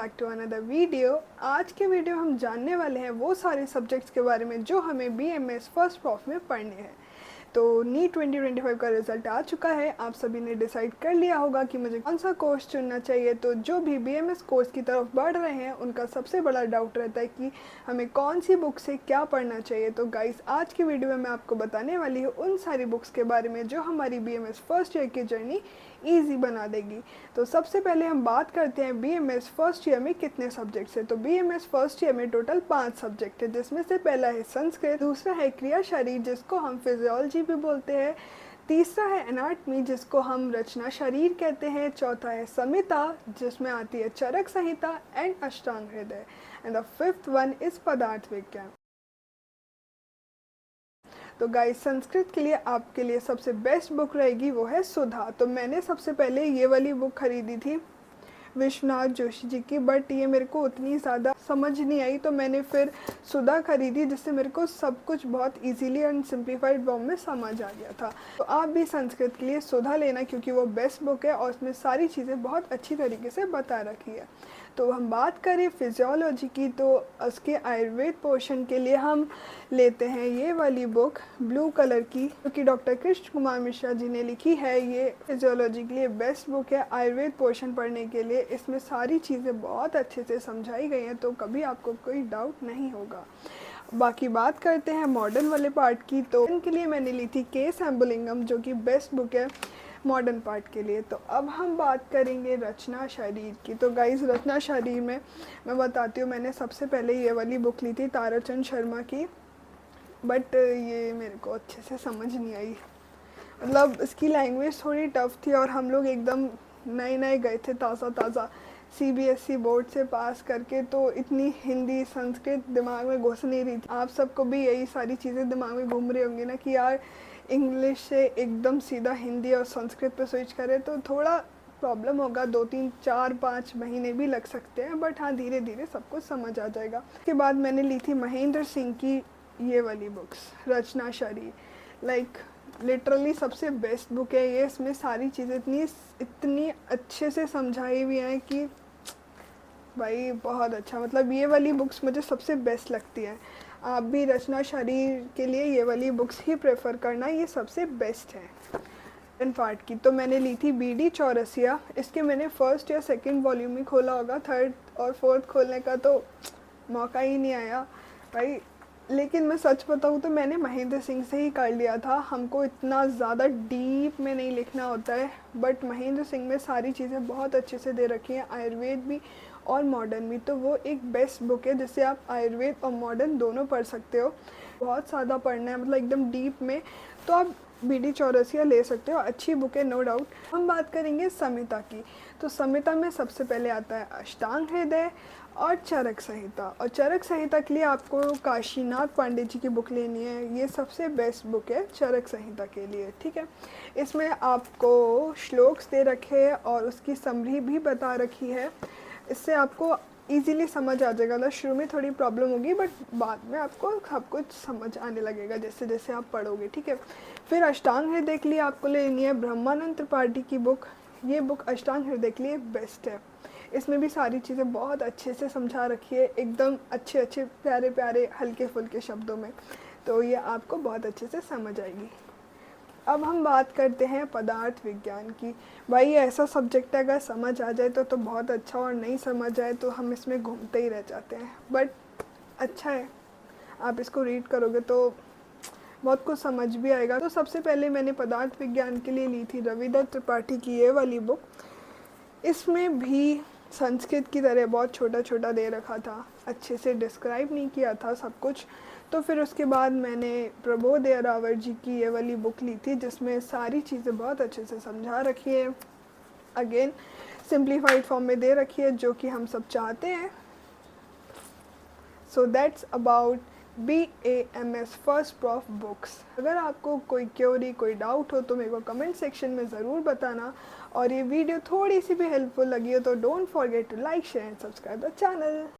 Back to another video. आज के video हम जानने वाले हैं वो सारे सब्जेक्ट्स के बारे में जो हमें बीएमएस फर्स्ट प्रॉफ में पढ़ने हैं। तो नीट 2025 का रिजल्ट आ चुका है। आप सभी ने डिसाइड कर लिया होगा कि मुझे कौन सा कोर्स चुनना चाहिए। तो जो भी बीएमएस कोर्स की तरफ बढ़ रहे हैं उनका सबसे बड़ा डाउट रहता है कि हमें कौन सी बुक से क्या पढ़ना चाहिए। तो गाइस, आज की वीडियो में मैं आपको बताने वाली हूँ उन सारी बुक्स के बारे में जो हमारी बीएमएस फर्स्ट ईयर की जर्नी ईजी बना देगी। तो सबसे पहले हम बात करते हैं बीएमएस फर्स्ट ईयर में कितने सब्जेक्ट्स हैं। तो बीएमएस फर्स्ट ईयर में टोटल 5 सब्जेक्ट है, जिसमें से पहला है संस्कृत, दूसरा है क्रिया शरीर जिसको हम फिजियोलॉजी भी बोलते हैं, तीसरा है एनाटमी जिसको हम रचना शरीर कहते हैं, चौथा है संहिता जिसमें आती है चरक संहिता एंड अष्टांग हृदय, and the fifth one is पदार्थ विज्ञान। तो गाइस, संस्कृत के लिए आपके लिए सबसे बेस्ट बुक रहेगी वो है सुधा। तो मैंने सबसे पहले ये वाली बुक खरीदी थी विश्वनाथ जोशी जी की, बट ये मेरे को उतनी ज़्यादा समझ नहीं आई, तो मैंने फिर सुधा खरीदी जिससे मेरे को सब कुछ बहुत इजीली एंड सिंप्लीफाइड फॉर्म में समझ आ गया था। तो आप भी संस्कृत के लिए सुधा लेना क्योंकि वो बेस्ट बुक है और उसमें सारी चीज़ें बहुत अच्छी तरीके से बता रखी है। तो हम बात करें फिजियोलॉजी की, तो उसके आयुर्वेद पोर्शन के लिए हम लेते हैं ये वाली बुक ब्लू कलर की, जो कि डॉक्टर कृष्ण कुमार मिश्रा जी ने लिखी है। ये फिजियोलॉजी के लिए बेस्ट बुक है आयुर्वेद पोर्शन पढ़ने के लिए। इसमें सारी चीज़ें बहुत अच्छे से समझाई गई हैं, तो कभी आपको कोई डाउट नहीं होगा। बाकी बात करते हैं मॉडर्न वाले पार्ट की, तो इनके लिए मैंने ली थी के शंभुलिंगम जो कि बेस्ट बुक है मॉडर्न पार्ट के लिए। तो अब हम बात करेंगे रचना शरीर की। तो गाइस, रचना शरीर में मैं बताती हूँ, मैंने सबसे पहले ये वाली बुक ली थी ताराचंद शर्मा की, बट ये मेरे को अच्छे से समझ नहीं आई। मतलब इसकी लैंग्वेज थोड़ी टफ थी और हम लोग एकदम नए नए गए थे, ताज़ा सीबीएसई बोर्ड से पास करके, तो इतनी हिंदी संस्कृत दिमाग में घुस नहीं रही थी। आप सबको भी यही सारी चीज़ें दिमाग में घूम रही होंगी ना कि यार इंग्लिश से एकदम सीधा हिंदी और संस्कृत पे स्विच करें तो थोड़ा प्रॉब्लम होगा, 2-3-4-5 महीने भी लग सकते हैं, बट हाँ धीरे धीरे सब कुछ समझ आ जाएगा। उसके बाद मैंने ली थी महेंद्र सिंह की ये वाली बुक्स रचना शरीर, लाइक लिटरली सबसे बेस्ट बुक है ये। इसमें सारी चीज़ें इतनी अच्छे से समझाई हुई हैं कि भाई बहुत अच्छा, मतलब ये वाली बुक्स मुझे सबसे बेस्ट लगती है। आप भी रचना शरीर के लिए ये वाली बुक्स ही प्रेफर करना, ये सबसे बेस्ट है। सेकंड पार्ट की तो मैंने ली थी बीडी चौरसिया। इसके मैंने फर्स्ट या सेकंड वॉल्यूम ही खोला होगा, थर्ड और फोर्थ खोलने का तो मौका ही नहीं आया भाई। लेकिन मैं सच बताऊँ तो मैंने महेंद्र सिंह से ही कर लिया था। हमको इतना ज़्यादा डीप में नहीं लिखना होता है, बट महेंद्र सिंह में सारी चीज़ें बहुत अच्छे से दे रखी हैं, आयुर्वेद भी और मॉडर्न भी। तो वो एक बेस्ट बुक है जिससे आप आयुर्वेद और मॉडर्न दोनों पढ़ सकते हो। बहुत ज़्यादा पढ़ना है, मतलब एकदम डीप में, तो आप बीडी चौरसिया ले सकते हो, अच्छी बुक है नो डाउट। हम बात करेंगे संहिता की। तो संहिता में सबसे पहले आता है अष्टांग हृदय और चरक संहिता। और चरक संहिता के लिए आपको काशीनाथ पांडे जी की बुक लेनी है, ये सबसे बेस्ट बुक है चरक संहिता के लिए, ठीक है। इसमें आपको श्लोक्स दे रखे हैं और उसकी समरी भी बता रखी है। इससे आपको इजीली समझ आ जाएगा। मतलब शुरू में थोड़ी प्रॉब्लम होगी, बट बाद में आपको सब कुछ समझ आने लगेगा जैसे जैसे आप पढ़ोगे, ठीक है। फिर अष्टांग हृदय के लिए आपको लेनी है ब्रह्मानंद त्रिपाठी की बुक। ये बुक अष्टांग हृदय के लिए बेस्ट है। इसमें भी सारी चीज़ें बहुत अच्छे से समझा रखी है, एकदम अच्छे प्यारे प्यारे हल्के फुल्के शब्दों में, तो ये आपको बहुत अच्छे से समझ आएगी। अब हम बात करते हैं पदार्थ विज्ञान की। भाई ऐसा सब्जेक्ट है, अगर समझ आ जाए तो बहुत अच्छा, और नहीं समझ आए तो हम इसमें घूमते ही रह जाते हैं, बट अच्छा है, आप इसको रीड करोगे तो बहुत कुछ समझ भी आएगा। तो सबसे पहले मैंने पदार्थ विज्ञान के लिए ली थी रविदत्त त्रिपाठी की ये वाली बुक। इसमें भी संस्कृत की तरह बहुत छोटा छोटा दे रखा था, अच्छे से डिस्क्राइब नहीं किया था सब कुछ। तो फिर उसके बाद मैंने प्रबोध रावल जी की ये वाली बुक ली थी जिसमें सारी चीज़ें बहुत अच्छे से समझा रखी है, अगेन सिंप्लीफाइड फॉर्म में दे रखी है, जो कि हम सब चाहते हैं। So that's about BAMS first prof books. अगर आपको कोई क्वेरी कोई डाउट हो तो मेरे को कमेंट सेक्शन में ज़रूर बताना, और ये वीडियो थोड़ी सी भी हेल्पफुल लगी हो तो don't forget to like share and subscribe the channel.